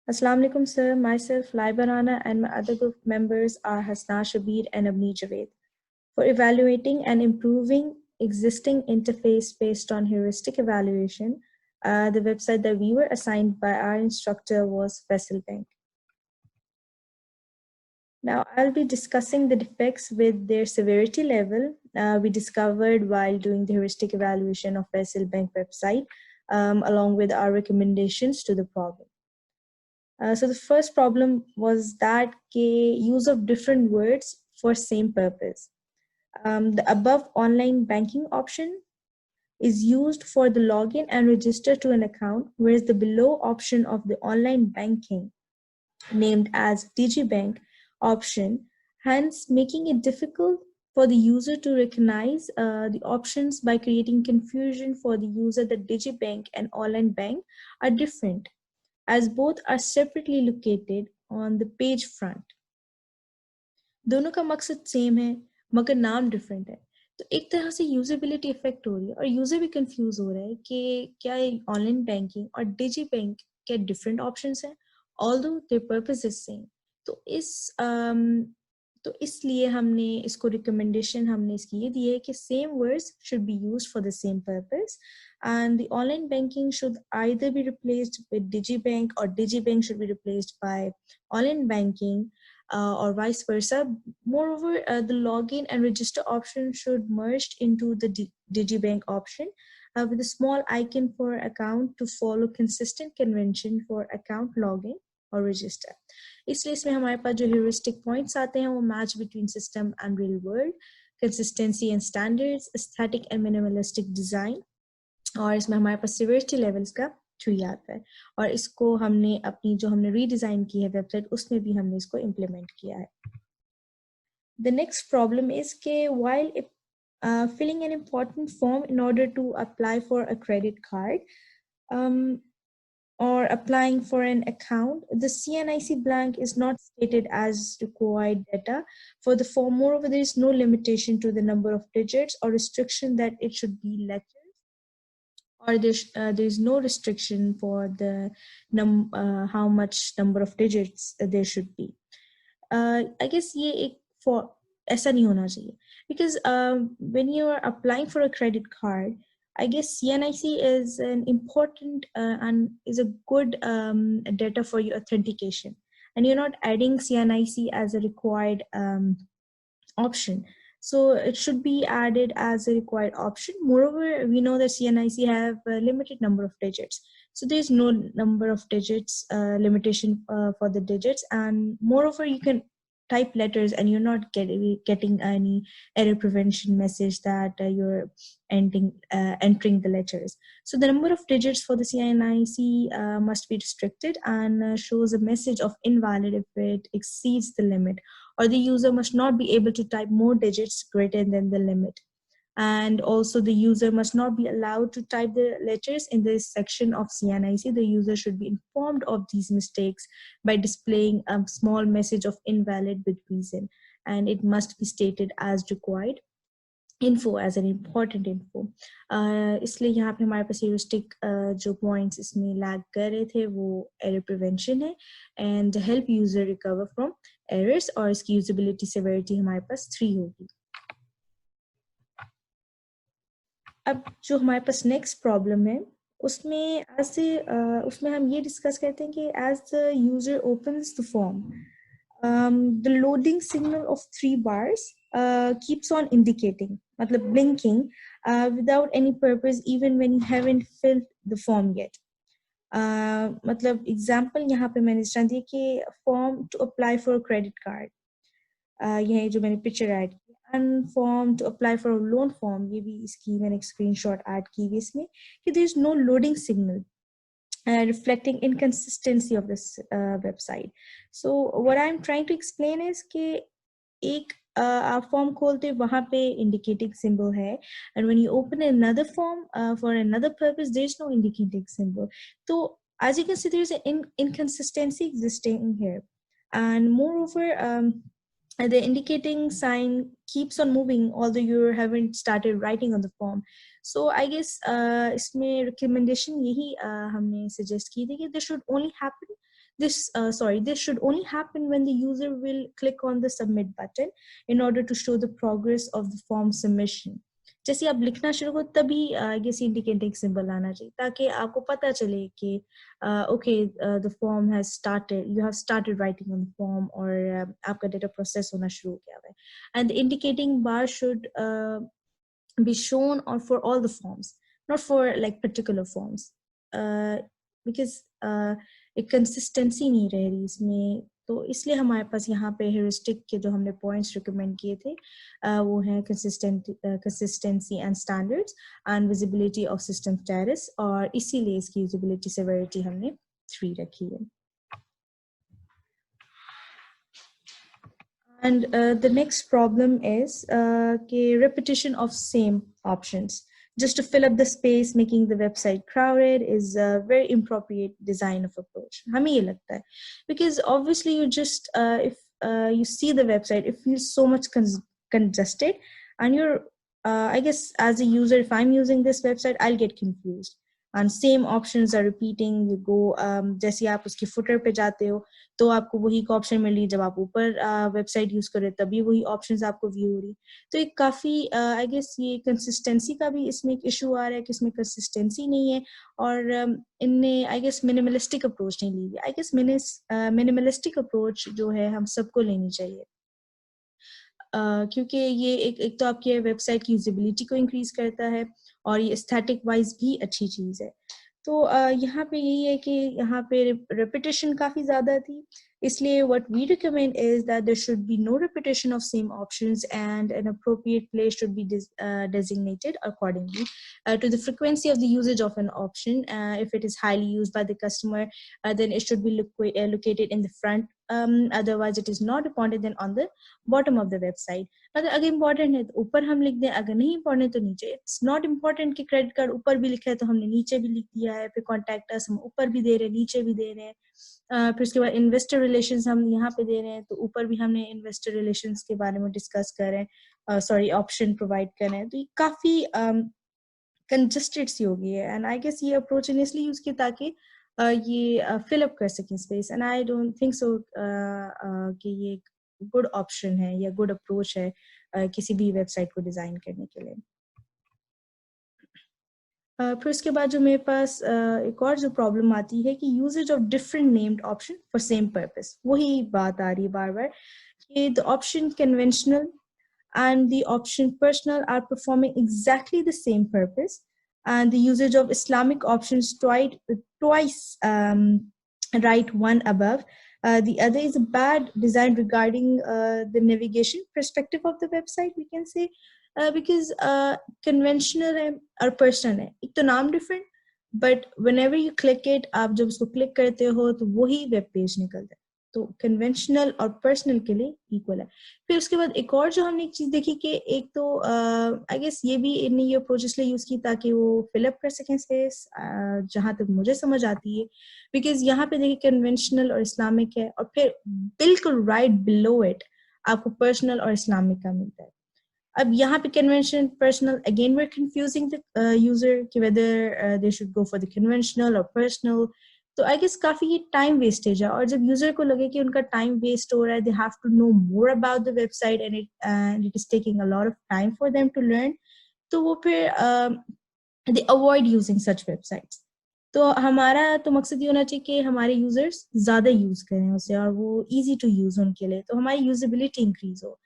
Assalamu alaikum, sir. Myself, Laibarana, and my other group members are Hasna Shabir and Abni Javed. For evaluating and improving existing interface based on heuristic evaluation, the website that we were assigned by our instructor was Faisal Bank. Now, I'll be discussing the defects with their severity level we discovered while doing the heuristic evaluation of Faisal Bank website, along with our recommendations to the problem. So the first problem was that use of different words for same purpose. The above online banking option is used for the login and register to an account, whereas the below option of the online banking, named as DigiBank option, hence making it difficult for the user to recognize the options by creating confusion for the user that DigiBank and online bank are different, as both are separately located on the page front. दोनों का मकसद same है मगर नाम different है, तो एक तरह से यूजेबिलिटी इफेक्ट हो रही है और यूजर भी कंफ्यूज हो रहा है कि क्या ऑनलाइन बैंकिंग और डिजी बैंक के डिफरेंट ऑप्शंस हैं, although there purpose is same. तो इसलिए हमने इसको रिकमेंडेशन हमने इसकी ये दी है कि same words should be used for the same purpose and the online banking should either be replaced with digibank or digibank should be replaced by online banking, or vice versa. Moreover, the login and register option should merge into the digibank option with a small icon for account to follow consistent convention for account login or register. इसलिए इसमें हमारे पास जो heuristic points आते हैं वो match between system and real world, consistency and standards, aesthetic and minimalistic design, और इसमें हमारे पास severity levels का थ्री आता है और इसको हमने अपनी जो हमने रीडिजाइन की है वेबसाइट उसमें भी हमने इसको इम्प्लीमेंट किया है। The next problem is कि while filling an important form in order to apply for a credit card or applying for an account, the CNIC blank is not stated as required data for the form. Moreover, there is no limitation to the number of digits or restriction that it should be letters, or there is no restriction for the how much number of digits there should be. I guess ये एक for ऐसा नहीं होना चाहिए because when you are applying for a credit card, I guess CNIC is an important and is a good data for your authentication, and you're not adding CNIC as a required option. So it should be added as a required option. Moreover, we know that CNIC have a limited number of digits. So there's no number of digits limitation for the digits. And moreover, you can type letters and you're not getting any error prevention message that you're entering the letters. So the number of digits for the CNIC must be restricted and shows a message of invalid if it exceeds the limit, or the user must not be able to type more digits greater than the limit. And also the user must not be allowed to type the letters in this section of CNIC. The user should be informed of these mistakes by displaying a small message of invalid with reason, and it must be stated as required info as an important info. इसलिए यहाँ पे हमारे पास heuristic जो points इसमें lag कर रहे थे वो error prevention है and help user recover from errors, और इसकी usability severity हमारे पास 3 होगी। अब जो हमारे पास next problem है उसमें उसमें हम ये discuss करते हैं कि as the user opens the form, the loading signal of 3 bars keeps on indicating, मतलब blinking without any purpose even when you haven't filled the form yet. मतलब example यहाँ पे मैंने इस तरह दिया कि form to apply for a credit card, यह जो मैंने picture add की, and form to apply for a loan form, ये भी इसकी मैंने screenshot add की हुई इसमें कि there is no loading signal reflecting inconsistency of this website. So what I'm trying to explain is कि एक आप फॉर्म खोलते वहां पे indicating symbol है, and when you open another form for another purpose there is no indicating symbol. So as you can see there is an inconsistency existing here, and moreover the indicating sign keeps on moving although you haven't started writing on the form. So I guess इसमें recommendation यही हमने suggest की थी कि this should only happen This should only happen when the user will click on the submit button in order to show the progress of the form submission. जैसे आप लिखना शुरू हो तभी गेस इंडिकेटिंग सिंबल आना चाहिए ताकि आपको पता चले कि okay, the form has started, you have started writing on the form, or आपका data process होना शुरू हो गया है. And the indicating bar should be shown or for all the forms, not for like particular forms, because एक consistency नहीं रह रही इसमें. तो इसलिए हमारे पास यहाँ पे हेरिस्टिक के जो हमने पॉइंट्स रिकमेंड किए थे वो हैं consistency and standards and visibility of system status, और इसीलिए इसकी यूजिबिलिटी सेवेरिटी हमने 3 रखी है. And the next problem is repetition of same options just to fill up the space, making the website crowded is a very inappropriate design of approach. हमें ये लगता है because obviously you just if you see the website, it feels so much congested, and you're I guess as a user, if I'm using this website, I'll get confused. And same options are repeating. You go जैसे आप उसकी footer पे जाते हो तो आपको वही option मिल रही, जब आप ऊपर वेबसाइट यूज कर रहे तभी वही ऑप्शंस आपको व्यू हो रही. तो एक काफी आई गेस ये कंसिस्टेंसी का भी इसमें एक इशू आ रहा है कि इसमें कंसिस्टेंसी नहीं है, और इनने आई गेस मिनिमलिस्टिक अप्रोच नहीं ली. आई गेस मिनिमलिस्टिक अप्रोच जो है हम सबको लेनी चाहिए, क्योंकि ये एक तो आपके वेबसाइट की यूजिबिलिटी को इंक्रीज करता है और ये एस्थेटिक वाइज भी अच्छी चीज है. तो यहाँ पे यही है कि यहाँ पे repetition काफी ज़्यादा थी, इसलिए what we recommend is that there should be no repetition of same options and an appropriate place should be designated accordingly to the frequency of the usage of an option. If it is highly used by the customer, then it should be located in the front. Otherwise, it is not important, then on the bottom of the website. अगर important है तो ऊपर हम लिख दें, अगर नहीं important तो नीचे. इट्स नॉट इम्पोर्टेंट कि क्रेडिट कार्ड ऊपर भी लिखा है तो हमने नीचे भी लिख दिया है, फिर कॉन्टैक्ट अस हम ऊपर भी दे रहे हैं नीचे भी दे रहे हैं. फिर उसके बाद इन्वेस्टर रिलेशंस हम यहाँ पे दे रहे हैं तो ऊपर भी हमने इन्वेस्टर रिलेशंस के बारे में डिस्कस कर रहे हैं, सॉरी ऑप्शन प्रोवाइड कर रहे हैं. तो ये काफ़ी कंजस्टेड सी होगी है, एंड आई गेस ये अप्रोच इसलिए यूज़ की ताकि ये फिल अप कर सकें space. And I don't think so कि ये गुड ऑप्शन है या गुड अप्रोच है किसी भी वेबसाइट को डिजाइन करने के लिए. फिर उसके बाद जो मेरे पास एक और जो प्रॉब्लम आती है कि usages of different named option for same purpose. वही बात आ रही है बार बार कि the option conventional and the option personal are performing exactly the same purpose, and the usage of Islamic options twice right one above the other is a bad design regarding the navigation perspective of the website, we can say, because conventional और personal है, एक तो नाम different, but whenever you click it, आप जब उसको click करते हो तो वही web page निकलता है. तो कन्वेंशनल और पर्सनल के लिए इक्वल है. फिर उसके बाद एक और जो हमने एक चीज देखी कि एक तो आई गेस ये भी इन्होंने ये अप्रोच इसलिए यूज की ताकि वो फिलअप कर सकें स्पेस, जहां तक मुझे समझ आती है, बिकॉज यहाँ पे देखिए कन्वेंशनल और इस्लामिक है और फिर बिल्कुल राइट बिलो इट आपको पर्सनल और इस्लामिक का मिलता है. अब यहाँ पे conventional personal again we are confusing the user कि whether they should go for the conventional और पर्सनल. तो आई गेस काफी ये टाइम वेस्टेज है, और जब यूजर को लगे कि उनका टाइम वेस्ट हो रहा है, they have to know more about the website and it is taking a lot of time for them to learn, तो वो फिर they avoid using such websites. तो हमारा तो मकसद ये होना चाहिए कि हमारे यूजर्स ज्यादा यूज करें उसे और वो इजी टू यूज उनके लिए, तो हमारी यूजेबिलिटी इंक्रीज हो.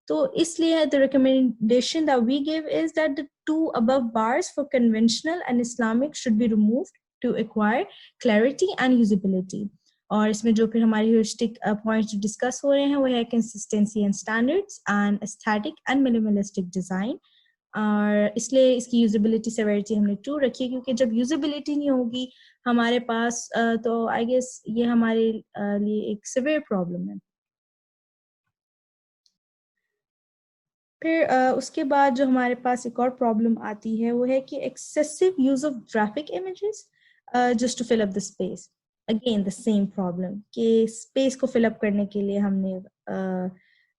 तो इसलिए the recommendation that we give is that the 2 above bars for conventional and Islamic should be removed to acquire clarity and usability. और इसमें जो फिर हमारी heuristic points जो discuss हो रहे हैं वो है consistency and standards and aesthetic and minimalistic design. और इसलिए इसकी usability severity हमने 2 रखी है, क्योंकि जब usability नहीं होगी हमारे पास तो I guess ये हमारे लिए एक severe problem है. फिर उसके बाद जो हमारे पास एक और प्रॉब्लम आती है वो है कि excessive use of graphic images just to fill up the space. Again the same problem कि स्पेस को फिल अप करने के लिए हमने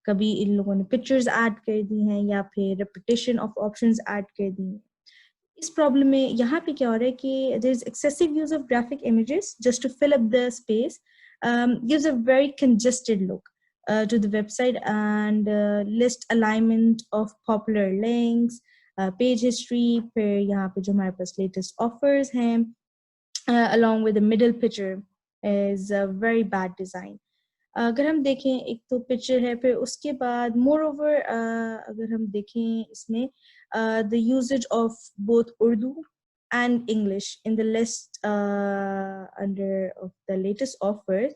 कभी इन लोगों ने पिक्चर्स ऐड कर दी हैं या फिर रिपीटेशन ऑफ ऑप्शंस ऐड कर दी हैं. इस प्रॉब्लम में यहाँ पे क्या हो रहा है कि there is excessive use of graphic images just to fill up the space, gives a very congested look to the website, and list alignment of popular links, page history, फिर यहाँ पे जो हमारे पास latest offers हैं, along with the middle picture is a very bad design. अगर हम देखें एक तो पिक्चर है, फिर उसके बाद मोर ओवर अगर हम देखें इसमें the usages of both Urdu and English in the list under of the latest offers,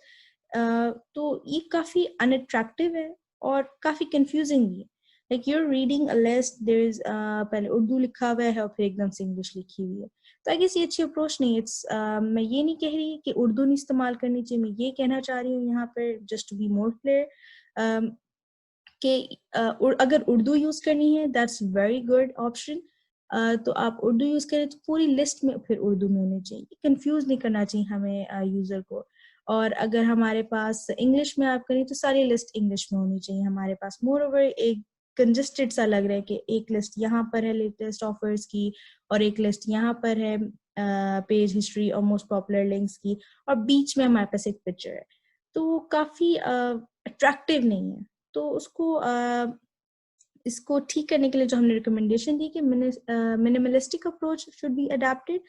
तो ये काफी अनअट्रैक्टिव है और काफी कंफ्यूजिंग भी है. Like you're reading a list, there is पहले उर्दू लिखा हुआ है और फिर एकदम से इंग्लिश लिखी हुई है. तो आई गेस ये अच्छी अप्रोच नहीं है. मैं ये नहीं कह रही कि उर्दू नहीं इस्तेमाल करनी चाहिए, मैं ये कहना चाह रही हूँ यहाँ पर just to be more clear कि अगर उर्दू यूज करनी है दैट्स वेरी गुड ऑप्शन. तो आप उर्दू यूज करें तो पूरी लिस्ट में फिर उर्दू में होनी चाहिए, कंफ्यूज नहीं करना चाहिए हमें यूजर को. और अगर हमारे पास इंग्लिश में आप करें तो सारी लिस्ट इंग्लिश में होनी चाहिए हमारे पास. मोर ओवर एक कंजेस्टेड सा लग रहा है कि एक लिस्ट यहाँ पर है लेटेस्ट ऑफर्स की और एक लिस्ट यहाँ पर है पेज हिस्ट्री और मोस्ट पॉपुलर लिंक्स की, और बीच में हमारे पास एक पिक्चर है. तो काफी अट्रैक्टिव नहीं है. तो उसको इसको ठीक करने के लिए जो हमने रिकमेंडेशन दी कि minimalistic approach should be adapted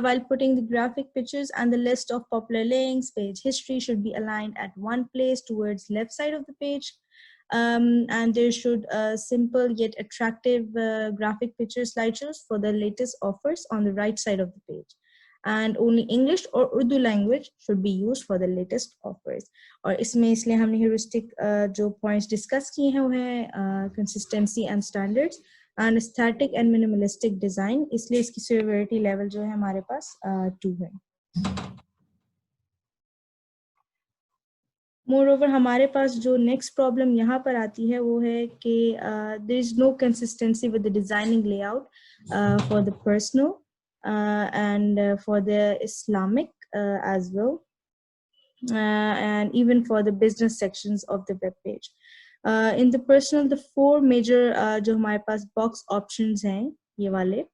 while putting the graphic pictures and the list of popular links, page history should be aligned at one place towards left side of the page. And there should simple yet attractive graphic picture slideshows for the latest offers on the right side of the page. And only English or Urdu language should be used for the latest offers. और इसमें इसलिए हमने heuristic जो points discuss किए हैं वो हैं consistency and standards and static and minimalistic design, इसलिए इसकी severity level जो है हमारे पास 2 है. Moreover, हमारे पास जो next problem यहाँ पर आती है वो है कि there is no consistency with the designing layout for the personal and for the Islamic as well, and even for the business sections of the web page. In the personal, the 4 major जो हमारे पास box options हैं ये वाले,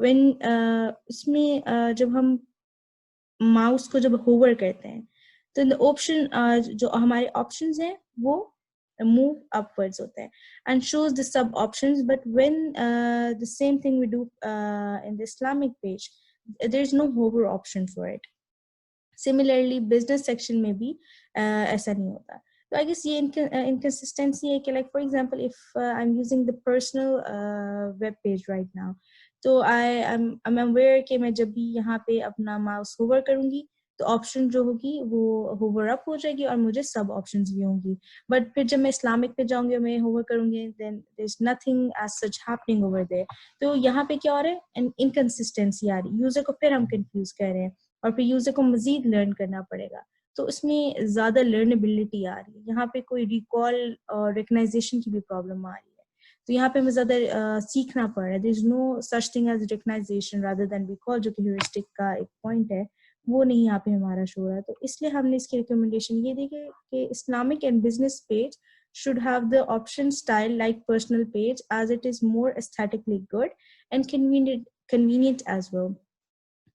when इसमें जब हम mouse को जब होवर करते हैं तो the option जो हमारे options हैं वो move upwards होते हैं and shows the sub options. But when the same thing we do in the Islamic page, there is no hover option for it. Similarly, business section में भी ऐसा नहीं होता. So I guess ये inconsistency है कि, like for example, if I'm using the personal web page right now, तो I'm aware कि मैं जब भी यहाँ पे अपना mouse hover करूँगी तो ऑप्शन जो होगी वो होवर अप हो जाएगी और मुझे सब ऑप्शंस भी होंगी. बट फिर जब मैं इस्लामिक पे जाऊंगी और मैं होवर करूंगी then there is nothing as such happening over there. तो यहाँ पे क्या हो रहा है, इनकंसिस्टेंसी आ रही है, यूजर को फिर हम कंफ्यूज कर रहे हैं और फिर यूजर को मजीद लर्न करना पड़ेगा. तो उसमें ज्यादा लर्नेबिलिटी आ रही है. यहाँ पे कोई रिकॉल और रिकग्नाइजेशन की भी प्रॉब्लम आ रही है. तो यहाँ पे हमें ज्यादा सीखना पड़ रहा है. There is no such thing as recognization rather than recall, जो कि ह्यूरिस्टिक का एक पॉइंट है, वो नहीं यहाँ पे हमारा शो रहा है. तो इसलिए हमने इसकी रिकमेंडेशन ये दी कि Islamic and business page should have the option style like personal page as it is more aesthetically good and convenient as well.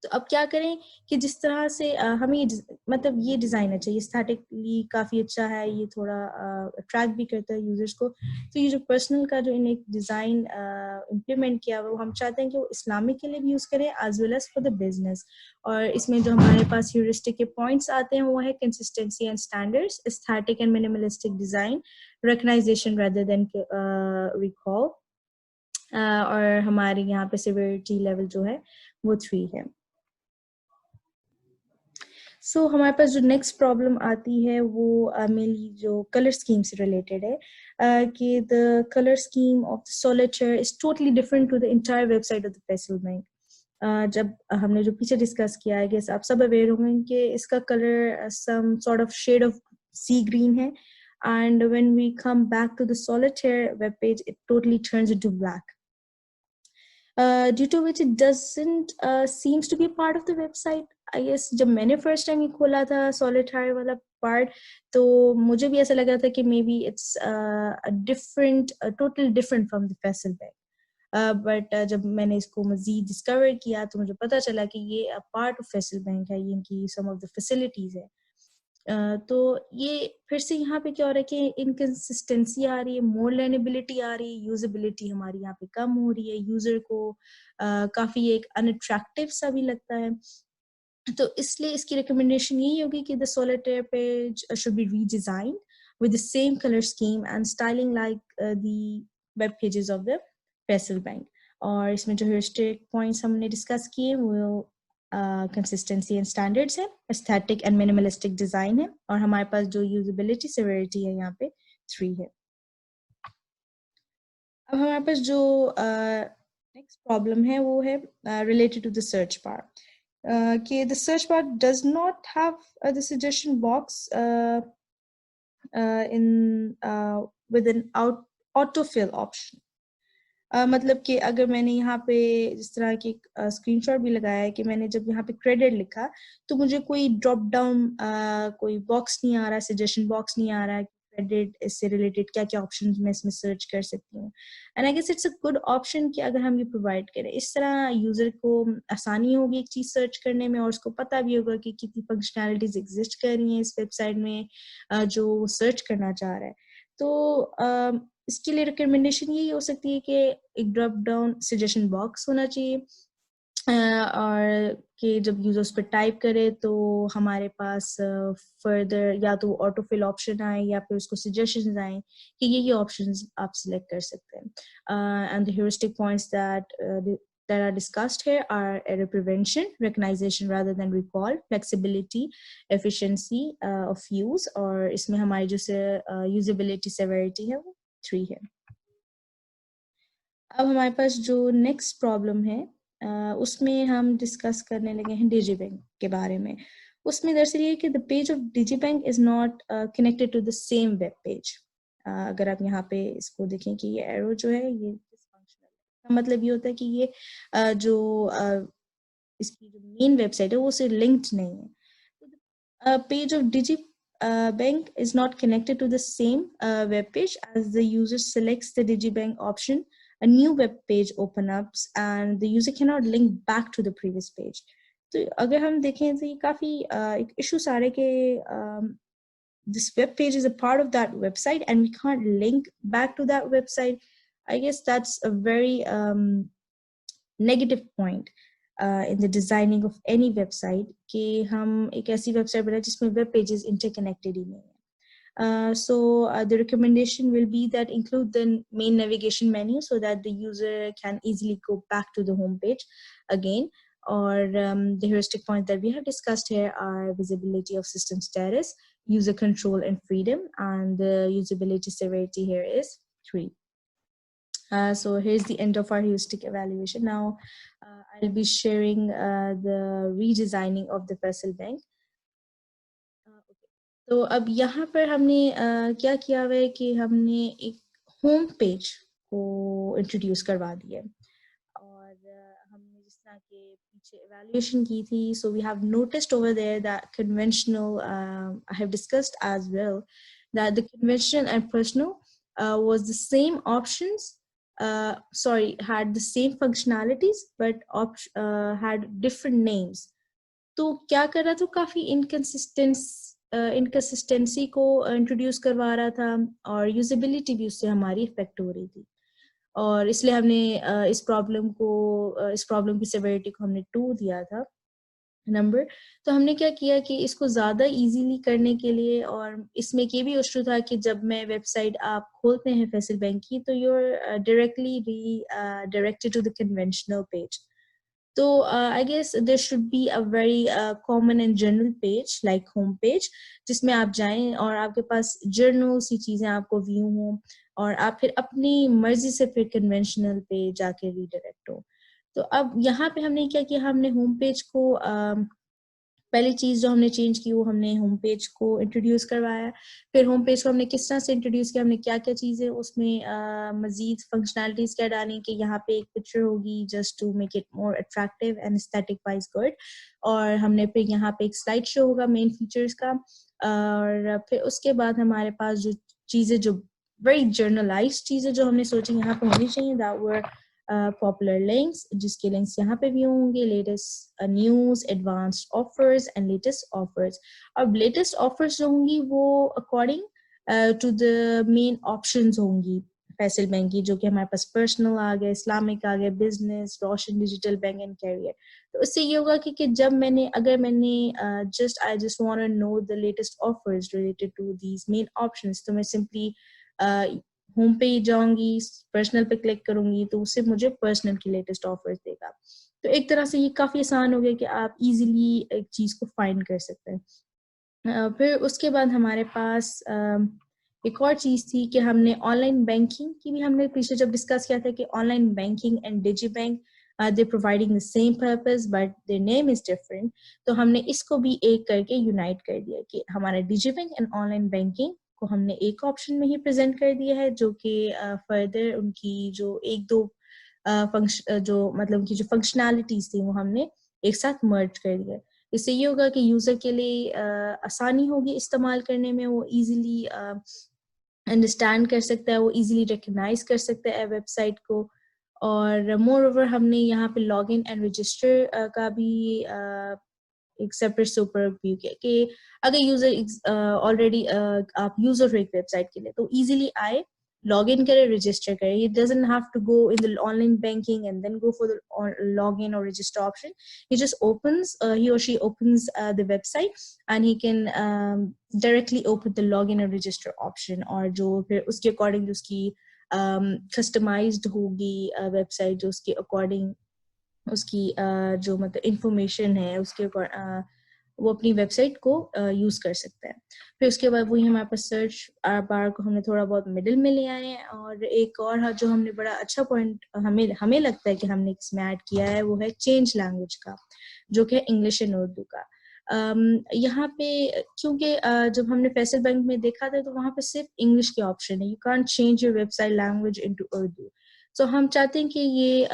तो अब क्या करें कि जिस तरह से हमें मतलब ये डिजाइन अच्छा, ये स्टैटिकली काफी अच्छा है, ये थोड़ा अट्रैक्ट भी करता है यूजर्स को. तो ये जो पर्सनल का जो इन्हें एक डिजाइन इम्प्लीमेंट किया वो हम चाहते हैं कि वो इस्लामिक के लिए भी यूज करें as well as for the business. और इसमें जो हमारे पास ह्यूरिस्टिक के पॉइंट्स आते हैं वो है consistency and standards, aesthetic and minimalistic design, recognisation rather than recall, और हमारे यहाँ पे सिवियरिटी लेवल जो है वो 3 है. सो हमारे पास जो नेक्स्ट प्रॉब्लम आती है वो मेनली जो कलर स्कीम से रिलेटेड है कि the colour scheme of solitaire is totally different to the entire website of the Faysal bank. जब हमने जो पीछे डिस्कस किया है, गेस आप सब अवेयर होंगे कि इसका colour some sort of shade of sea green है, and when we come back to the solitaire web page it totally turns into black, due to which it doesn't seems to be a part of the website. I guess जब मैंने first time ये खोला था solitaire वाला part, तो मुझे भी ऐसा लगा था कि maybe it's a different, totally different from the Faisal Bank. But जब मैंने इसको मजीद discover किया तो मुझे पता चला कि ये a part of Faisal Bank है, ये इनकी some of the facilities है. तो ये फिर से यहाँ पे क्या हो रहा है कि इनकंसिस्टेंसी आ रही है, मोर लर्नेबिलिटी आ रही है, यूजेबिलिटी हमारी यहाँ पे कम हो रही है, यूजर को काफी एक अनअट्रैक्टिव सा भी लगता है। तो इसलिए इसकी रिकमेंडेशन यही होगी कि the solitaire page should be redesigned with the same color scheme and styling like the web pages of the Faisal Bank. और इसमें जो heuristic points हमने डिस्कस किए वो कंसिस्टेंसी एंड स्टैंडर्ड्स है, एस्थेटिक एंड मिनिमलिस्टिक डिजाइन है, और हमारे पास जो यूजेबिलिटी सेवेरिटी है यहाँ पे 3 है। अब हमारे पास जो नेक्स्ट प्रॉब्लम है वो है related to the search bar, कि the search bar does not have the suggestion box in with an autofill option. मतलब कि अगर मैंने यहाँ पे जिस तरह की स्क्रीनशॉट भी लगाया है कि मैंने जब यहाँ पे क्रेडिट लिखा तो मुझे कोई ड्रॉप डाउन कोई बॉक्स नहीं आ रहा, सजेशन बॉक्स नहीं आ रहा है, क्रेडिट इससे रिलेटेड क्या क्या ऑप्शंस मैं इसमें सर्च कर सकती हूँ। And I guess it's a good option कि अगर हम ये प्रोवाइड करें, इस तरह यूजर को आसानी होगी एक चीज सर्च करने में, और उसको पता भी होगा कि कितनी फंक्शनैलिटीज एग्जिस्ट कर रही हैं इस वेबसाइट में जो सर्च करना चाह रहा है। तो इसके लिए रिकमेंडेशन यही हो सकती है कि एक ड्रॉप डाउन सजेशन बॉक्स होना चाहिए, और कि जब यूजर्स पर टाइप करे तो हमारे पास फर्दर या तो ऑटोफिल ऑप्शन आए या फिर उसको सजेशंस आए कि ये ऑप्शंस आप सिलेक्ट कर सकते हैं। And the heuristic points that are discussed here are error prevention, recognition rather than recall, flexibility, efficiency of use, और इसमें हमारी जो usability severity है वो 3 है। अब हमारे पास जो नेक्स्ट प्रॉब्लम है उसमें हम डिस्कस करने लगे हैं डिजीबैंक के बारे में। उसमें दरअसल ये कि the page of DigiBank is not connected to the same web page. अगर आप यहाँ पे इसको देखें कि ये एरो जो है ये डिसफंक्शनल है, मतलब ये होता है कि ये इसकी जो मेन वेबसाइट है वो उससे लिंक्ड नहीं है। Page of DigiBank is not connected to the same web page. As the user selects the DigiBank option, a new web page opens up and the user cannot link back to the previous page. तो अगर हम देखें तो ये काफी एक issue आ रहा है कि this web page is a part of that website and we can't link back to that website. I guess that's a very negative point in the designing of any website कि हम एक ऐसी website बनाए जिसमें web pages interconnected ही नहीं है। So the recommendation will be that include the main navigation menu so that the user can easily go back to the home page again. Or the heuristic points that we have discussed here are visibility of system status, user control and freedom, and the usability severity here is 3. So here's the end of our heuristic evaluation. Now I'll be sharing the redesigning of the Faisal Bank. तो अब यहाँ पर हमने क्या किया हुआ है कि हमने एक होम पेज को इंट्रोड्यूस करवा दिया है, और हमने जिस तरह के पीछे evaluation की थी, so we have noticed over there that conventional, I have discussed as well that the conventional and personal was the same options, had the same functionalities but had different names. तो क्या कर रहा था, काफी inconsistency को introduce करवा रहा था, और यूजेबिलिटी भी उससे हमारी इफेक्ट हो रही थी, और इसलिए हमने इस प्रॉब्लम की सेवेरिटी को हमने 2 दिया था नंबर। तो हमने क्या किया कि इसको ज़्यादा इजीली करने के लिए, और इसमें ये भी इशू था कि जब मैं वेबसाइट आप खोलते हैं फैसल बैंक की तो you're directly redirected to the conventional page. So I guess there should be a very common and general page like home page जिसमें आप जाएं और आपके पास जर्नल सी चीज़ें आपको व्यू हों, और आप फिर अपनी मर्जी से फिर कन्वेंशनल पे जाके रीडायरेक्ट हो। तो अब यहाँ पे हमने क्या किया, हमने होम पेज को पहली चीज़ जो हमने चेंज की वो हमने होम पेज को इंट्रोड्यूस करवाया। फिर होम पेज को हमने किस तरह से इंट्रोड्यूस किया, हमने क्या क्या चीज़ें उसमें मज़ीद फंक्शनैलिटीज़ क्या डाली कि यहाँ पे एक पिक्चर होगी just to make it more attractive and aesthetic wise good, और हमने फिर यहाँ पे एक स्लाइड शो होगा मेन फीचर्स का, और फिर उसके बाद हमारे पास जो चीज़ें जो वेरी जर्नलाइज्ड चीज़ें जो हमने सोची यहाँ पे होनी चाहिए, that were पॉपुलर लिंक्स, जिसके लिंक्स यहाँ पे भी होंगे, latest news, advanced offers and latest offers. अब लेटेस्ट ऑफर्स जो होंगी वो according to the main options होंगी फैसल बैंक की, जो कि हमारे पास पर्सनल आ गए, इस्लामिक आ गए, business, Roshan digital bank and career. तो इससे ये होगा कि जब अगर मैंने I just want to know the latest offers related to these main options, तो मैं सिंपली होम पे ही जाऊंगी, पर्सनल पे क्लिक करूंगी, तो उससे मुझे पर्सनल की लेटेस्ट ऑफर्स देगा। तो एक तरह से ये काफी आसान हो गया कि आप इजीली एक चीज को फाइंड कर सकते हैं। फिर उसके बाद हमारे पास एक और चीज थी कि हमने ऑनलाइन बैंकिंग की भी हमने पीछे जब डिस्कस किया था कि online banking and digi bank they providing the same purpose but their name is different. तो हमने इसको भी एक करके यूनाइट कर दिया कि हमारा डिजी बैंक एंड ऑनलाइन बैंकिंग को हमने एक ऑप्शन में ही प्रेजेंट कर दिया है, जो कि फर्दर उनकी जो एक दो जो मतलब की जो फंक्शनैलिटीज थी वो हमने एक साथ मर्ज कर दिया। इससे ये होगा कि यूजर के लिए आसानी होगी इस्तेमाल करने में, वो इजीली अंडरस्टैंड कर सकता है, वो इजीली रिकग्नाइज कर सकता है वेबसाइट को। और मोर ओवर हमने यहाँ पे लॉग इन एंड रजिस्टर का भी एक सेपरेट सुपर व्यू किया कि अगर यूजर ऑलरेडी आप यूजर हो एक वेबसाइट के लिए तो इजीली आए, log in करे, register करे. He doesn't have to go in the online banking and then go for the login or register option. He just opens, he or she opens the website and he can directly open the login or register option, और जो फिर उसके according उसकी customized होगी website, जो उसके according उसकी जो मतलब इंफॉर्मेशन है उसके वो अपनी वेबसाइट को यूज कर सकते हैं। फिर उसके बाद वही हमारे पास सर्च बार को हमने थोड़ा बहुत मिडिल में ले आए हैं। और एक और जो हमने बड़ा अच्छा पॉइंट हमें लगता है कि हमने इसमें ऐड किया है वो है चेंज लैंग्वेज का, जो कि इंग्लिश एंड उर्दू का। यहाँ पे क्योंकि जब हमने फैसल बैंक में देखा था तो वहाँ पे सिर्फ इंग्लिश के ऑप्शन है, you can't change your website language into Urdu. So हम चाहते हैं कि ये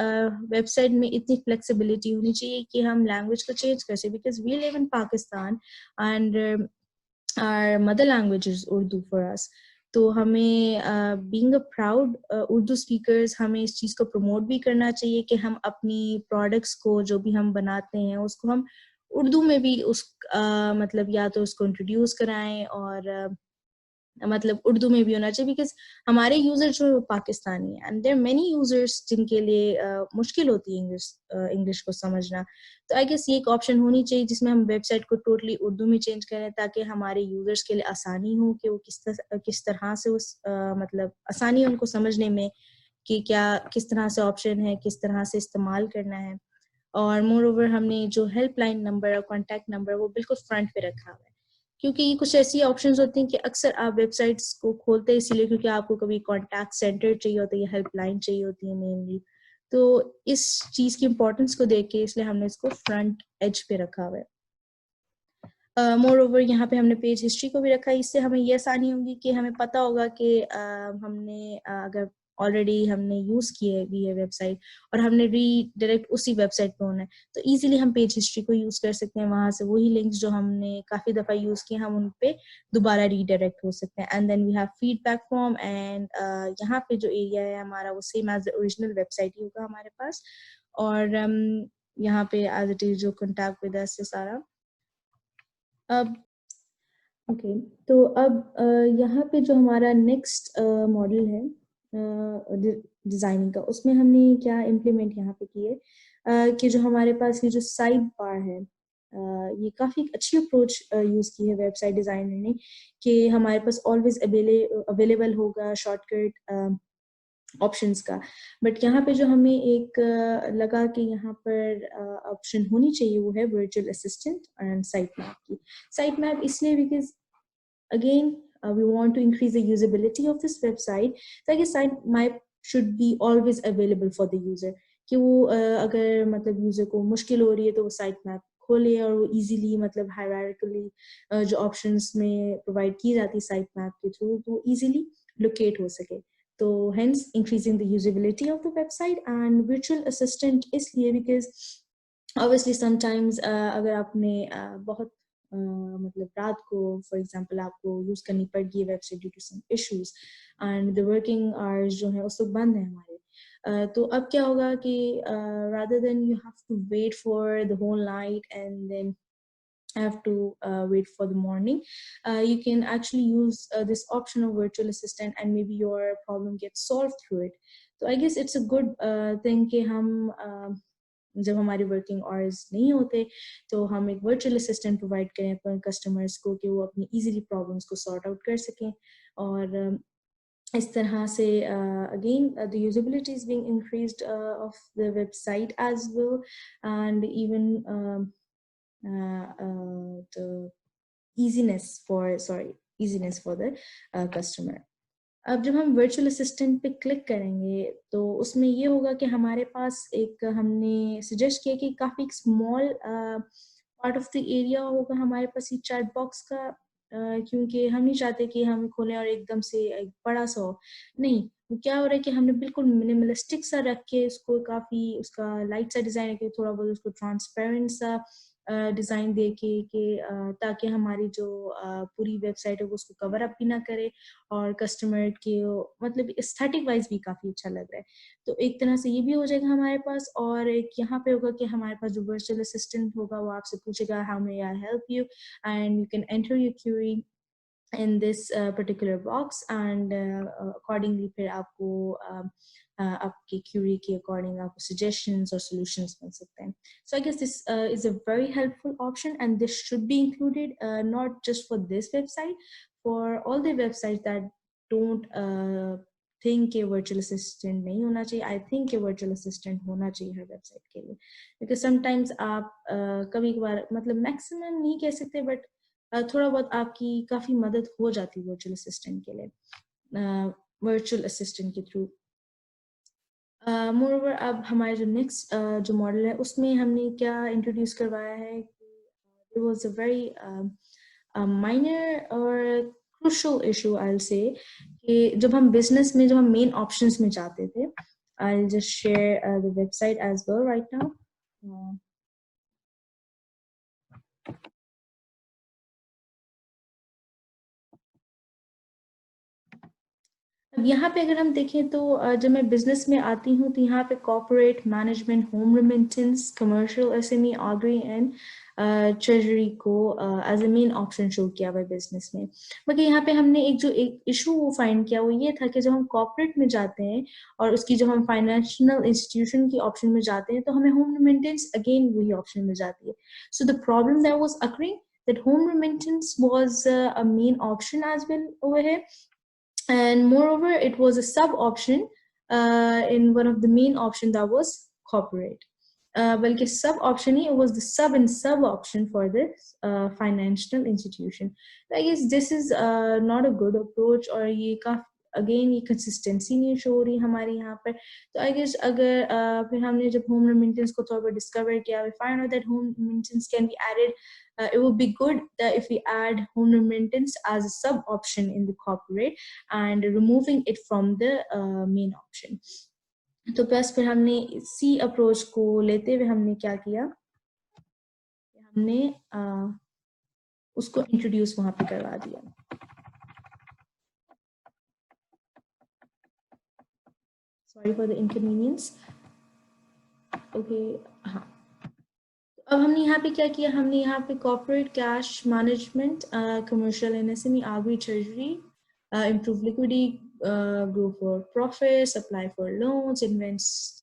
वेबसाइट में इतनी फ्लेक्सिबिलिटी होनी चाहिए कि हम लैंग्वेज को चेंज कर सकें, because we live in Pakistan and our mother language is Urdu for us. तो हमें being a proud Urdu speakers हमें इस चीज़ को प्रमोट भी करना चाहिए कि हम अपनी प्रोडक्ट्स को जो भी हम बनाते हैं उसको हम उर्दू में भी मतलब या तो उसको इंट्रोड्यूस कराएं और मतलब उर्दू में भी होना चाहिए, बिकॉज हमारे यूजर जो पाकिस्तानी है एंड देयर मेनी यूजर्स जिनके लिए मुश्किल होती है इंग्लिश को समझना। तो आई गेस ये एक ऑप्शन होनी चाहिए जिसमें हम वेबसाइट को टोटली उर्दू में चेंज करें, ताकि हमारे यूजर्स के लिए आसानी हो कि वो किस तरह से मतलब आसानी उनको समझने में कि क्या किस तरह से ऑप्शन है, किस तरह से इस्तेमाल करना है। और मोर ओवर हमने जो हेल्पलाइन नंबर और कॉन्टैक्ट नंबर वो बिल्कुल फ्रंट पे रखा हुआ है, क्योंकि ये कुछ ऐसी ऑप्शंस होती हैं कि अक्सर आप वेबसाइट्स को खोलते हैं इसीलिए क्योंकि आपको कभी कॉन्टैक्ट सेंटर चाहिए होता है या हेल्पलाइन चाहिए होती है मेनली। तो इस चीज़ की इम्पोर्टेंस को देख के इसलिए हमने इसको फ्रंट एज पे रखा हुआ है। मोर ओवर यहाँ पे हमने पेज हिस्ट्री को भी रखा है, इससे हमें ये आसानी होगी कि हमें पता होगा कि हमने अगर ऑलरेडी हमने यूज किए भी है वेबसाइट और हमने रीडायरेक्ट उसी वेबसाइट पे होना है तो इजीली हम पेज हिस्ट्री को यूज कर सकते हैं, वहां से वही लिंक्स जो हमने काफी दफा यूज किए हम उन पे दोबारा रीडायरेक्ट हो सकते हैं। And then we have feedback form and यहाँ पे जो एरिया है हमारा वो same as the original website ही होगा हमारे पास। और यहाँ पे एज इट इज जो कॉन्टैक्ट विद अस है सारा। अब ओके तो अब यहाँ पे जो हमारा नेक्स्ट मॉडल है डिजाइनिंग का, उसमें हमने क्या इम्प्लीमेंट यहाँ पे किए कि जो हमारे पास ये जो साइड बार है ये काफी अच्छी अप्रोच यूज की है वेबसाइट डिजाइनर ने कि हमारे पास ऑलवेज अवेलेबल होगा शॉर्टकट ऑप्शंस का। बट यहाँ पे जो हमें एक लगा कि यहाँ पर ऑप्शन होनी चाहिए वो है virtual assistant and site map की। साइट मैप इसलिए because again we want to increase the usability of this website, ताकि site map should be always available for the user कि वो अगर मतलब यूजर को मुश्किल हो रही है तो वो साइट मैप खोले और वो इजीली मतलब हायरार्किकली जो ऑप्शंस में प्रोवाइड की जाती है साइट मैप के थ्रू तो इजीली लोकेट हो सके। तो hence increasing the usability of the website and virtual assistant इसलिए because obviously sometimes अगर आपने बहुत मतलब रात को फॉर एग्जांपल आपको यूज करनी पड़ गई website due to some issues and the working hours जो है उस वक्त बंद है हमारे, तो अब क्या होगा कि rather than you have to wait for the whole night and then have to wait for the morning, you can actually use this option of virtual assistant and maybe your problem gets solved through it. So I guess it's a good thing कि हम जब हमारे working hours नहीं होते तो हम एक virtual assistant provide करें अपने कस्टमर्स को कि वो अपनी इजीली प्रॉब्लम्स को सॉर्ट आउट कर सकें और इस तरह से again the usability is being increased of the website as well, and even the easiness for the customer. अब जब हम वर्चुअल असिस्टेंट पे क्लिक करेंगे तो उसमें ये होगा कि हमारे पास एक हमने सजेस्ट किया कि काफ़ी small part of the area होगा हमारे पास ये चैट बॉक्स का, क्योंकि हम नहीं चाहते कि हम खोलें और एकदम से एक बड़ा सा हो, नहीं, वो क्या हो रहा है कि हमने बिल्कुल मिनिमलिस्टिक सा रख के उसको काफ़ी उसका लाइट सा डिज़ाइन रखे, थोड़ा बहुत उसको ट्रांसपेरेंट सा डिज़ाइन दे के ताकि हमारी जो पूरी वेबसाइट है वो उसको कवर अप भी ना करे और कस्टमर के मतलब एस्थेटिक वाइज भी काफ़ी अच्छा लग रहा है। तो एक तरह से ये भी हो जाएगा हमारे पास, और एक यहाँ पे होगा कि हमारे पास जो वर्चुअल असिस्टेंट होगा वो आपसे पूछेगा how may I help you, and you can enter your query in this particular box, and accordingly फिर आपको आपके query के according आपको suggestions or solutions मिल सकते हैं. So I guess this is a very helpful option, and this should be included not just for this website, for all the websites that don't think a virtual assistant नहीं होना चाहिए. I think a virtual assistant होना चाहिए हर website के लिए, because sometimes आप कभी कभार मतलब maximum नहीं कह सकते, but थोड़ा बहुत आपकी काफ़ी मदद हो जाती है वर्चुअल असिस्टेंट के लिए, वर्चुअल असिस्टेंट के थ्रू. मोरओवर अब हमारे जो नेक्स्ट जो मॉडल है उसमें हमने क्या इंट्रोड्यूस करवाया है कि it was a very minor or crucial issue I'll say कि जब हम बिजनेस में जब हम मेन ऑप्शंस में जाते थे, I'll just share the website as well right now. अब यहाँ पे अगर हम देखें तो जब मैं बिजनेस में आती हूँ तो यहाँ पे corporate management, home remittance, commercial SME, agri and treasury को as a main option show किया हुआ है बिजनेस में. मगर यहाँ पे हमने एक इशू फाइंड किया, वो ये था कि जब हम कॉर्पोरेट में जाते हैं और उसकी जब हम फाइनेंशियल इंस्टीट्यूशन की ऑप्शन में जाते हैं तो हमें होम रेमिटेंस अगेन वही ऑप्शन में जाती है. So the problem that was occurring that home remittance was a main option as well over here, and moreover it was a sub option in one of the main option that was corporate. Balki sub option it was the sub option for this financial institution. I guess this is not a good approach, और ये again ये consistency नहीं show हो रही हमारे यहाँ पर. तो आई गेस अगर फिर हमने जब होम रेमिटेंस को थोड़ा बहुत डिस्कवर किया, we find out that home remittance can be added. It would be good that if we add home remittance as a sub option in the corporate and removing it from the main option. तो बस फिर हमने इसी approach को लेते हुए हमने क्या किया, हमने उसको इंट्रोड्यूस वहां पे करवा दिया. Sorry for the inconvenience. Okay, हाँ, अब हमने यहाँ पे क्या किया, हमने यहाँ पे corporate cash management, commercial NSME, Agri, treasury, improve liquidity, grow for profits, apply for loans, invest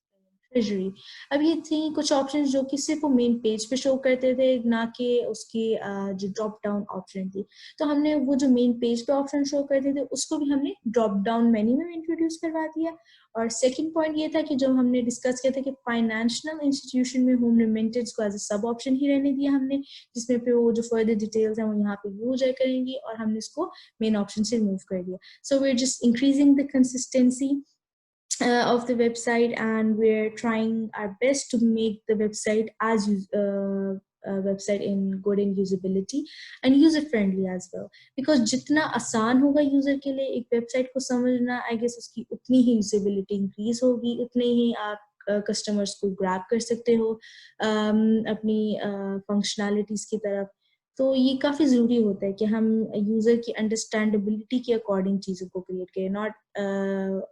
treasury. अब ये थी कुछ ऑप्शंस जो कि सिर्फ वो मेन पेज पे शो करते थे, ना कि उसकी जो ड्रॉप डाउन ऑप्शन थी. तो हमने वो जो मेन पेज पे ऑप्शन शो करते थे उसको भी हमने ड्रॉप डाउन मेन्यू में इंट्रोड्यूस करवा दिया. और सेकंड पॉइंट ये था कि जो हमने डिस्कस किया था कि फाइनेंशियल इंस्टीट्यूशन में होम रेमिटेंस को एज अ सब ऑप्शन ही रहने दिया हमने, जिसमें फिर वो जो फर्दर डिटेल्स हैं वो यहाँ पे यूज करेंगी, और हमने इसको मेन ऑप्शन से रिमूव कर दिया. So we are just increasing the consistency of the website, and we're trying our best to make the website as website in good in usability and user friendly as well, because जितना आसान होगा user के लिए एक website को समझना, I guess उसकी उतनी ही यूजेबिलिटी इंक्रीज होगी, उतने ही आप कस्टमर्स को ग्रैब कर सकते हो अपनी फंक्शनैलिटीज की तरफ. तो ये काफ़ी ज़रूरी होता है कि हम यूज़र की अंडरस्टैंडेबिलिटी के अकॉर्डिंग चीज़ों को क्रिएट करें, not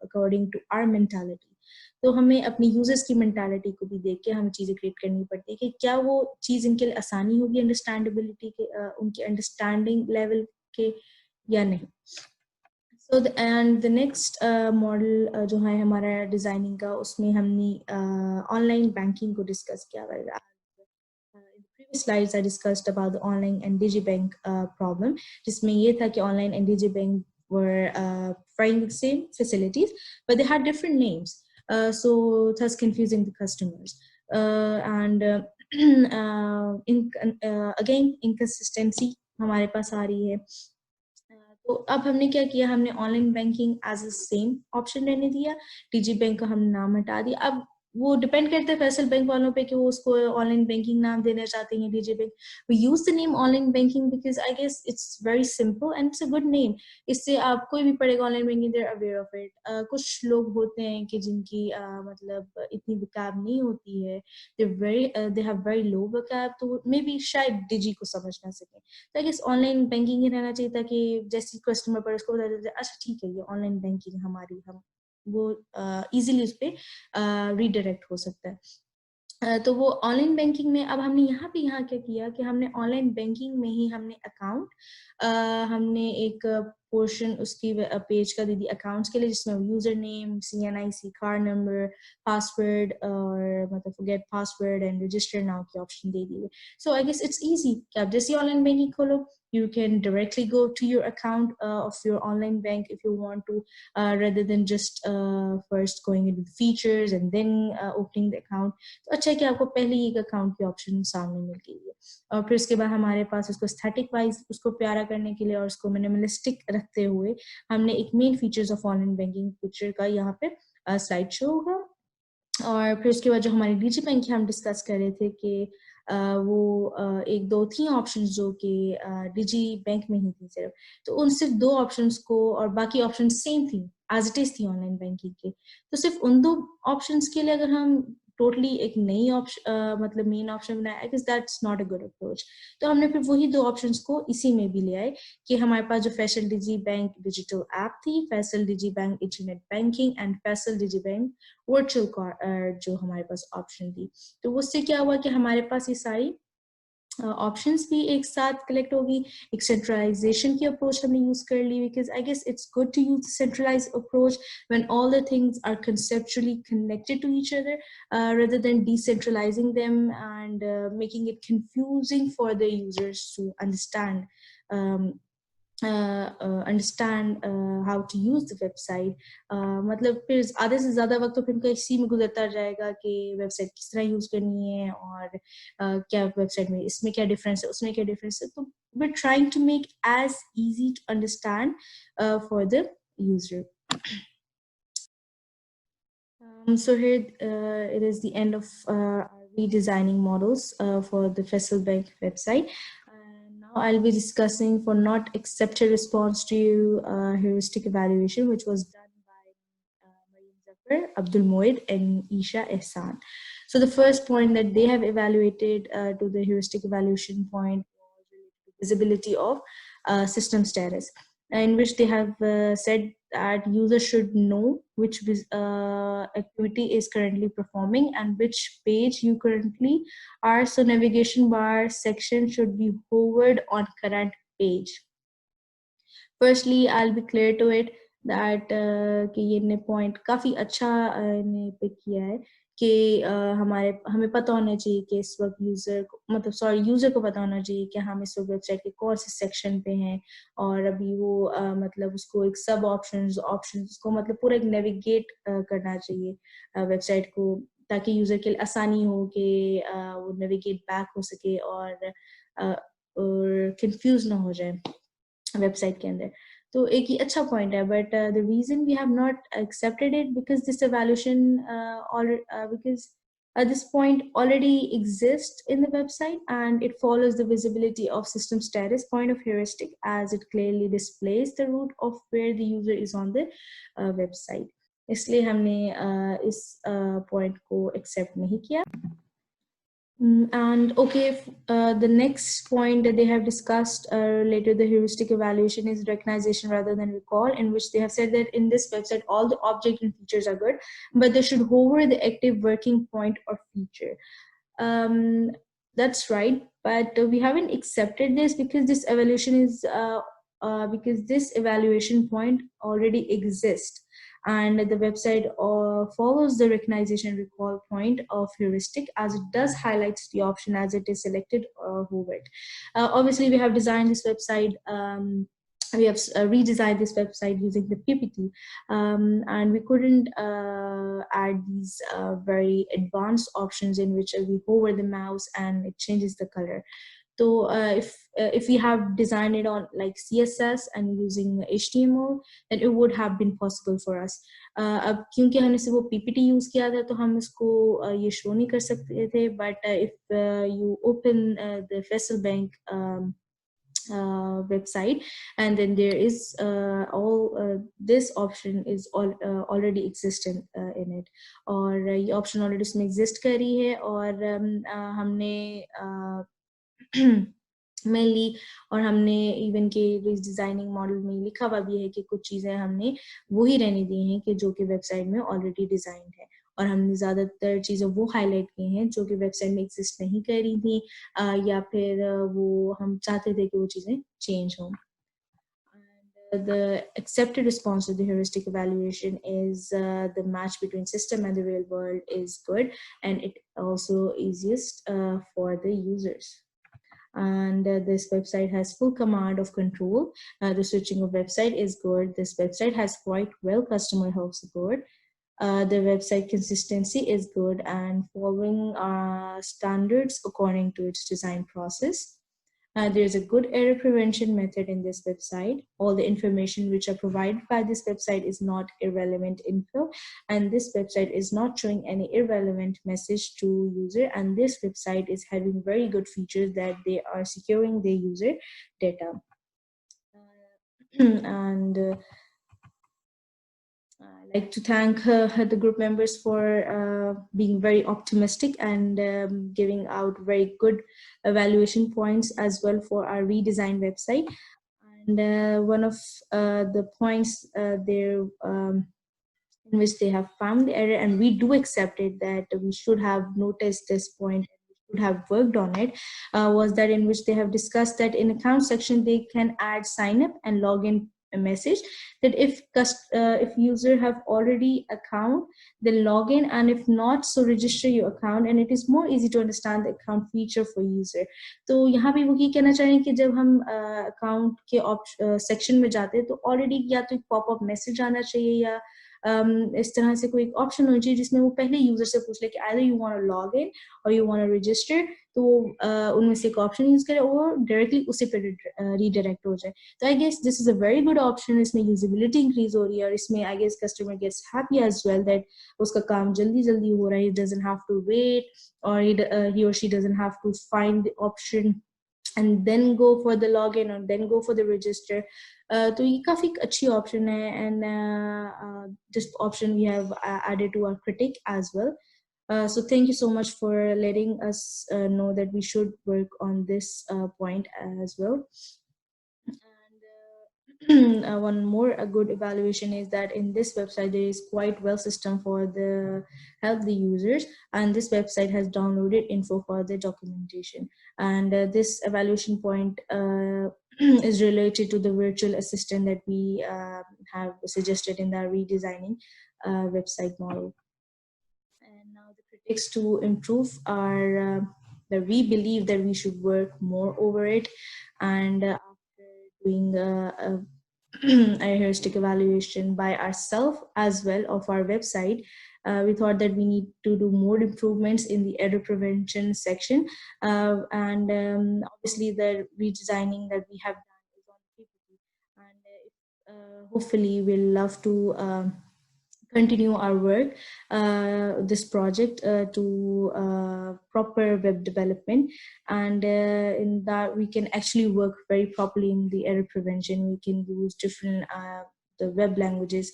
according to our mentality. तो हमें अपनी यूजर्स की मेंटालिटी को भी देख के हमें चीज़ें क्रिएट करनी पड़ती है कि क्या वो चीज़ इनके लिए आसानी होगी अंडरस्टैंडेबिलिटी के उनकी अंडरस्टैंडिंग लेवल के या नहीं. So and the next model जो है हमारा डिजाइनिंग का उसमें हमने ऑनलाइन बैंकिंग को डिस्कस किया हुआ है. In the previous slides, I discussed about the online and digibank problem. जिसमें ये था कि online and digibank were providing the same facilities, but they had different names, so thus confusing the customers. And again, inconsistency हमारे पास आ रही है. तो अब हमने क्या किया, हमने online banking as a same option रहने दिया, टीजी बैंक का हमने नाम हटा दिया. अब वो डिपेंड करता है फैसल बैंक वालों पे कि वो उसको ऑनलाइन बैंकिंग नाम देना चाहते हैं digi bank. We use the name online banking because I guess it's very simple and it's a good name. इससे आप कोई भी पढ़ेगा online banking, they are aware of it. कुछ लोग होते हैं कि जिनकी मतलब इतनी वोकैब नहीं होती है, they have very low vocab, तो मे बी शायद डिजी को समझ ना सके. तो आई गेस ऑनलाइन बैंकिंग ही रहना चाहिए ताकि जैसे कस्टमर पर उसको बता देते अच्छा ठीक है ये ऑनलाइन बैंकिंग हमारी, हम वो इजीली उस पर रीडायरेक्ट हो सकता है. तो वो ऑनलाइन बैंकिंग में अब हमने यहाँ क्या किया कि हमने ऑनलाइन बैंकिंग में ही हमने अकाउंट, हमने एक पोर्शन उसकी पेज का दे दी अकाउंट्स के लिए, जिसमें user name, CNIC card number, password और मतलब forget password and register now की ऑप्शन दे दी. So I guess it's easy कि आप जैसे ऑनलाइन बैंकिंग खोलो, you can directly go to your account of your online bank if you want to, rather than just first going into the features and then opening the account. तो अच्छा है कि आपको पहले ही एक अकाउंट की option सामने मिल गई है. और फिर उसके बाद हमारे पास उसको स्थेटिक वाइज उसको प्यारा करने के लिए और उसको मिनिमलिस्टिक रखते हुए हमने एक main features of online banking picture का यहाँ पे स्लाइड शो होगा. और फिर उसके बाद जो हमारी डिजी बैंक की हम डिस्कस कर रहे थे कि वो एक दो थी ऑप्शंस जो कि डिजी बैंक में ही थी सिर्फ, तो उन सिर्फ दो ऑप्शंस को और बाकी ऑप्शन सेम थी एज इट इज थी ऑनलाइन बैंकिंग के. तो सिर्फ उन दो ऑप्शंस के लिए अगर हम टोटली एक नई ऑप्शन मतलब मेन ऑप्शन बनाया, I guess that's not a good approach. तो हमने फिर वही दो ऑप्शंस को इसी में भी ले आए कि हमारे पास जो Faysal digi bank digital app थी, Faysal digi bank internet banking and Faysal digi bank virtual जो हमारे पास ऑप्शन थी. तो उससे क्या हुआ कि हमारे पास ये सारी ऑप्शंस भी एक साथ कलेक्ट होगी. एक सेंट्रलाइजेशन की अप्रोच हमने यूज कर ली because I guess it's good to use centralize approach when all the things are conceptually connected to each other, rather than decentralizing them and making it confusing for the users to understand how to use the website. मतलब फिर आधे से ज़्यादा वक्त तो फिर उनका इसी में गुजरता जाएगा कि वेबसाइट किस तरह यूज़ करनी है और क्या वेबसाइट में इसमें क्या डिफरेंस है उसमें क्या डिफरेंस है. तो we're trying to make as easy to understand for the user. So here it is the end of redesigning models for the Fessel Bank website. Now I'll be discussing for not accepted response to heuristic evaluation, which was done by Mariam Zafar, Abdul Moed, and Isha Ehsan. So the first point that they have evaluated to the heuristic evaluation point was related to visibility of system status, in which they have said that user should know which activity is currently performing and which page you currently are. So navigation bar section should be hovered on current page. Firstly, I'll be clear to it that कि ये point काफ़ी अच्छा ने pick किया है कि हमें पता होना चाहिए कि इस वक्त यूज़र को पता होना चाहिए कि हम इस वक्त वेबसाइट के कौन से सेक्शन पे हैं और अभी वो मतलब उसको एक सब ऑप्शंस को मतलब पूरा एक नेविगेट करना चाहिए वेबसाइट को, ताकि यूज़र के लिए आसानी हो कि वो नेविगेट बैक हो सके और कंफ्यूज ना हो जाए वेबसाइट के अंदर. तो एक ही अच्छा पॉइंट है, but the reason we have not accepted it because this evaluation because this point already exists in the website and it follows the visibility of system status point of heuristic as it clearly displays the route of where the user is on the website. इसलिए हमने इस point को accept नहीं किया. And okay, the next point that they have discussed related to the heuristic evaluation is recognition rather than recall, in which they have said that in this website, all the object and features are good, but they should hover the active working point or feature. Um, that's right, but we haven't accepted this because this evaluation is because this evaluation point already exists, and the website follows the recognition recall point of heuristic, as it does highlights the option as it is selected or hovered. Obviously, we have designed this website. We have redesigned this website using the PPT, and we couldn't add these very advanced options in which we hover the mouse and it changes the color. So if we have designed it on like CSS and using HTML, then it would have been possible for us. अब क्योंकि हमने सिर्फ वो PPT use किया था तो हम इसको ये शो नहीं कर सकते थे. But if you open the Faisal Bank website, and then there is all this option is already existent in it, और ये option already उसमें exist कर रही है, और हमने mainly और हमने इवन के डिजाइनिंग मॉडल में लिखा हुआ भी है कि कुछ चीजें हमने वही रहने दी हैं कि जो कि वेबसाइट में ऑलरेडी डिजाइन है, और हमने ज्यादातर चीजें वो हाईलाइट की हैं जो कि वेबसाइट में एग्जिस्ट नहीं कर रही थी, या फिर वो हम चाहते थे कि वो चीजें चेंज हों. The accepted response to the heuristic evaluation is the match between system and the real world is good, and it also easiest for the users. And this website has full command of control. The switching of website is good. This website has quite well customer help support. The website consistency is good and following standards according to its design process. There's a good error prevention method in this website. All the information which are provided by this website is not irrelevant info, and this website is not showing any irrelevant message to user, and this website is having very good features that they are securing their user data. And I'd like to thank the group members for being very optimistic and giving out very good evaluation points as well for our redesigned website. And one of the points there in which they have found the error, and we do accept it that we should have noticed this point, should have worked on it, was that in which they have discussed that in account section they can add sign up and login a message, that if user have already account, then log in, and if not, so register your account, and it is more easy to understand the account feature for user. तो यहाँ पे वो ये कहना चाह रहे हैं कि जब हम अकाउंट के सेक्शन में जाते हैं तो ऑलरेडी या तो एक पॉपअप मैसेज आना चाहिए या इस तरह से कोई ऑप्शन होना चाहिए जिसमें वो पहले यूजर से पूछ ले कि either you want to log in or you want to register, तो उनमें से एक ऑप्शन यूज करे और डायरेक्टली उसी पे रीडायरेक्ट हो जाए. तो I guess this is a very good option. इसमें यूजिबिलिटी इंक्रीज हो रही है और इसमें I guess customer gets happy as well that उसका काम जल्दी जल्दी हो रहा है. He doesn't have to wait, or he or she doesn't have to find the option and then go for the login or then go for the register. तो ये काफी अच्छी option है, and this option we have added to our critic as well. So thank you so much for letting us know that we should work on this point as well. And one more good evaluation is that in this website there is quite well system for the help the users, and this website has downloaded info for the documentation, and this evaluation point is related to the virtual assistant that we have suggested in the redesigning website model. And now the critics to improve are that we believe that we should work more over it, and after doing a heuristic evaluation by ourselves as well of our website, we thought that we need to do more improvements in the error prevention section, and obviously the redesigning that we have done is on PPT, and hopefully we'll love to continue our work, this project to proper web development, and in that we can actually work very properly in the error prevention. We can use different the web languages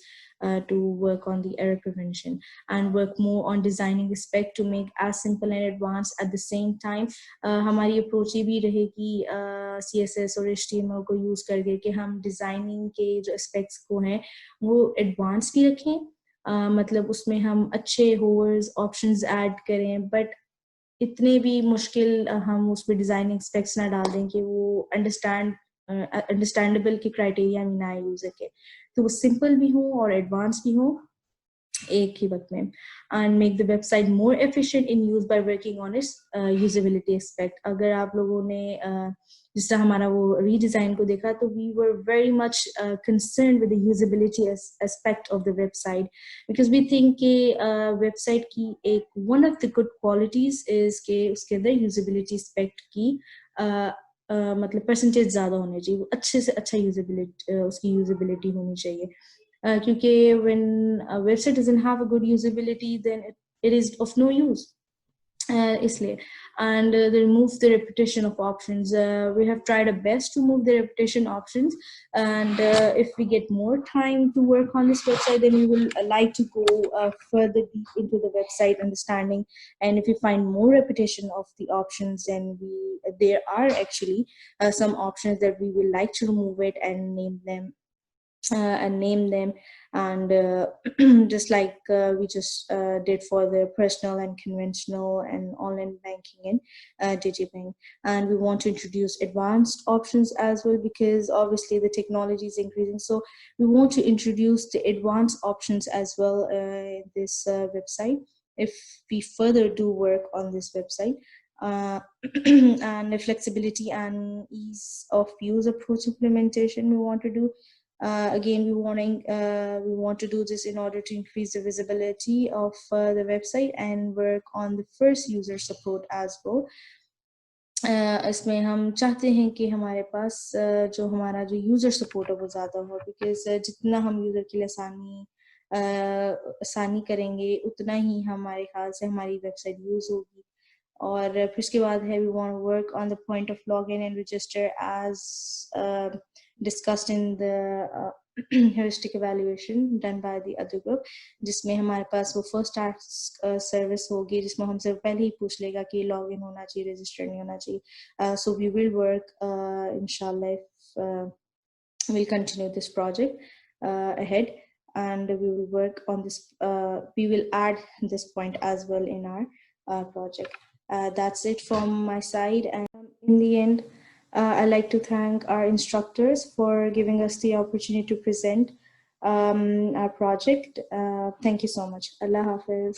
to work on the error prevention, and work more on designing the spec to make as simple and advanced at the same time. हमारी approach ये भी रहेगी CSS और HTML को use करके कि हम designing के जो एस्पेक्ट्स को हैं वो एडवांस भी रखें, मतलब उसमें हम अच्छे होवर्स ऑप्शंस ऐड करें, बट इतने भी मुश्किल हम उसमें डिजाइनिंग स्पेक्स ना डाल दें कि वो अंडरस्टैंडेबल के क्राइटेरिया में ना आए यूजर के, तो वो सिंपल भी हो और एडवांस भी हो एक ही वक्त में, and make the website more efficient in use by working on its usability aspect. अगर आप लोगों ने जिस तरह हमारा वो redesign को देखा तो we were very much concerned with the usability aspect of the website, because we think कि website की एक one of the good qualities is कि उसके अंदर usability aspect की मतलब परसेंटेज ज़्यादा होने चाहिए, वो अच्छे से अच्छा यूजेबिलिटी उसकी यूजेबिलिटी होनी चाहिए, क्योंकि when a website doesn't have a good usability then it is of no use. इसलिए and they remove the repetition of options. We have tried our best to move the repetition options, and if we get more time to work on this website, then we will like to go further deep into the website understanding, and if we find more repetition of the options, then there are actually some options that we will like to remove it and name them and just like we just did for the personal and conventional and online banking and digibank, and we want to introduce advanced options as well, because obviously the technology is increasing, so we want to introduce the advanced options as well in this website if we further do work on this website. And the flexibility and ease of use approach implementation we want to do. Again, we want to do this in order to increase the visibility of the website and work on the first user support as well. इसमें हम चाहते हैं कि हमारे पास जो हमारा जो यूज़र सपोर्ट है वो ज़्यादा हो, बिकॉज जितना हम यूज़र के लिए आसानी करेंगे उतना ही हमारे ख्याल से हमारी वेबसाइट यूज़ होगी. और फिर उसके बाद है we want to work on the point of login and register as discussed in the heuristic evaluation done by the other group, जिसमें हमारे पास वो first task service होगी जिसमें हमसे पहले ही पूछ लेगा कि login होना चाहिए, register नहीं होना चाहिए. So we will work inshallah if we'll continue this project ahead, and we will work on this, we will add this point as well in our project. That's it from my side, and in the end I'd like to thank our instructors for giving us the opportunity to present our project. Thank you so much. Allah Hafiz.